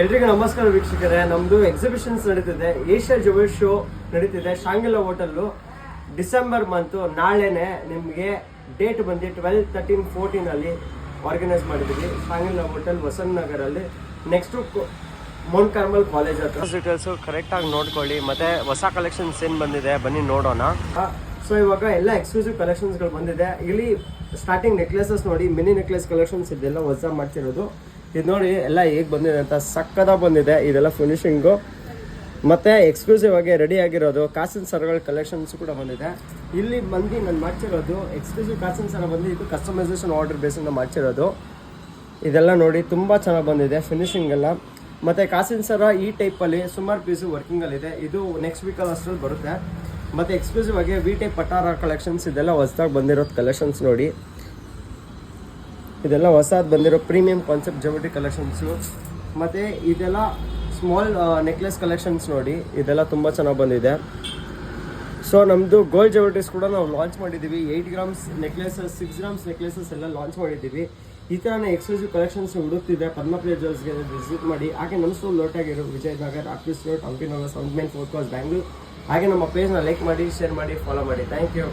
ಎಲ್ರಿಗೂ ನಮಸ್ಕಾರ ವೀಕ್ಷಕರೇ. ನಮ್ದು ಎಕ್ಸಿಬಿಷನ್ಸ್ ನಡೀತಿದೆ, ಏಷ್ಯಾ ಜುವೆಲ್ ಶೋ ನಡೀತಿದೆ ಶಾಂಗಿಲಾ ಹೋಟೆಲ್ಲು. ಡಿಸೆಂಬರ್ ಮಂತು ನಾಳೆನೆ ನಿಮಗೆ ಡೇಟ್ ಬಂದು 12, 13, 14 ಅಲ್ಲಿ ಆರ್ಗನೈಸ್ ಮಾಡಿದ್ದೀವಿ ಶಾಂಗಿಲಾ ಹೋಟೆಲ್ ವಸಂತ್ ನಗರಲ್ಲಿ. ನೆಕ್ಸ್ಟು ಮೌಂಟ್ ಕಾರ್ಮಲ್ ಕಾಲೇಜ್ ಹತ್ರ. ಡೀಟೇಲ್ಸು ಕರೆಕ್ಟಾಗಿ ನೋಡ್ಕೊಳ್ಳಿ. ಮತ್ತೆ ಹೊಸ ಕಲೆಕ್ಷನ್ಸ್ ಏನು ಬಂದಿದೆ ಬನ್ನಿ ನೋಡೋಣ. ಸೊ ಇವಾಗ ಎಲ್ಲ ಎಕ್ಸ್ಕ್ಲೂಸಿವ್ ಕಲೆಕ್ಷನ್ಸ್ಗಳು ಬಂದಿದೆ. ಇಲ್ಲಿ ಸ್ಟಾರ್ಟಿಂಗ್ ನೆಕ್ಲೆಸಸ್ ನೋಡಿ, ಮಿನಿ ನೆಕ್ಲೆಸ್ ಕಲೆಕ್ಷನ್ಸ್ ಇದೆಲ್ಲ ಹೊಸ ಮಾಡ್ತಿರೋದು. ಇದು ನೋಡಿ ಎಲ್ಲ ಹೇಗೆ ಬಂದಿದೆ ಅಂತ, ಸಕ್ಕದ ಬಂದಿದೆ ಇದೆಲ್ಲ ಫಿನಿಶಿಂಗು. ಮತ್ತು ಎಕ್ಸ್ಕ್ಲೂಸಿವ್ ಆಗಿ ರೆಡಿ ಆಗಿರೋದು ಕಾಸಿನ ಸರಗಳ ಕಲೆಕ್ಷನ್ಸ್ ಕೂಡ ಬಂದಿದೆ. ಇಲ್ಲಿ ಬಂದು ನಾನು ಮಾಡ್ತಿರೋದು ಎಕ್ಸ್ಕ್ಲೂಸಿವ್ ಕಾಸಿನ ಸರ ಬಂದು ಇದು ಕಸ್ಟಮೈಸೇಷನ್ ಆರ್ಡರ್ ಬೇಸಿಂದ ಮಾಡ್ತಿರೋದು. ಇದೆಲ್ಲ ನೋಡಿ ತುಂಬ ಚೆನ್ನಾಗಿ ಬಂದಿದೆ ಫಿನಿಶಿಂಗ್ ಎಲ್ಲ. ಮತ್ತು ಕಾಸಿನ ಸರ ಈ ಟೈಪಲ್ಲಿ ಸುಮಾರು ಪೀಸು ವರ್ಕಿಂಗಲ್ಲಿದೆ. ಇದು ನೆಕ್ಸ್ಟ್ ವೀಕಲ್ಲಿ ಅಷ್ಟರಲ್ಲಿ ಬರುತ್ತೆ. ಮತ್ತು ಎಕ್ಸ್ಕ್ಲೂಸಿವ್ ಆಗಿ ವಿ ಟೈಪ್ ಪಟಾರ ಕಲೆಕ್ಷನ್ಸ್ ಇದೆಲ್ಲ ಹೊಸದಾಗಿ ಬಂದಿರೋದು ಕಲೆಕ್ಷನ್ಸ್ ನೋಡಿ. ಇದೆಲ್ಲ ಹೊಸದು ಬಂದಿರೋ ಪ್ರೀಮಿಯಂ ಕಾನ್ಸೆಪ್ಟ್ ಜ್ಯುವೆಲರಿ ಕಲೆಕ್ಷನ್ಸು. ಮತ್ತು ಇದೆಲ್ಲ ಸ್ಮಾಲ್ ನೆಕ್ಲೆಸ್ ಕಲೆಕ್ಷನ್ಸ್ ನೋಡಿ, ಇದೆಲ್ಲ ತುಂಬ ಚೆನ್ನಾಗಿ ಬಂದಿದೆ. ಸೊ ನಮ್ಮದು ಗೋಲ್ಡ್ ಜ್ಯುವೆಲರೀಸ್ ಕೂಡ ನಾವು ಲಾಂಚ್ ಮಾಡಿದ್ದೀವಿ. 8 ಗ್ರಾಮ್ಸ್ ನೆಕ್ಲೆಸಸ್, 6 ಗ್ರಾಮ್ಸ್ ನೆಕ್ಲೆಸಸ್ ಎಲ್ಲ ಲಾಂಚ್ ಮಾಡಿದ್ದೀವಿ. ಈ ಥರನೇ ಎಕ್ಸ್ಕ್ಲೂಸಿವ್ ಕಲೆಕ್ಷನ್ಸ್ ಹುಡುಕ್ತಿದೆ. ಪದ್ಮಪ್ರಿಯ ಜ್ಯುವೆಲ್ಸ್ಗೆ ವಿಸಿಟ್ ಮಾಡಿ. ಹಾಗೆ ನಮ್ಮ ಸ್ಟೋರ್ ಲೋಟಾಗಿರೋ Vijayanagar, office road, Hampinagar, 7 main 4 cross, Bangalore. ಹಾಗೆ ನಮ್ಮ ಪೇಜ್ನ ಲೈಕ್ ಮಾಡಿ, ಶೇರ್ ಮಾಡಿ, ಫಾಲೋ ಮಾಡಿ. Thank you.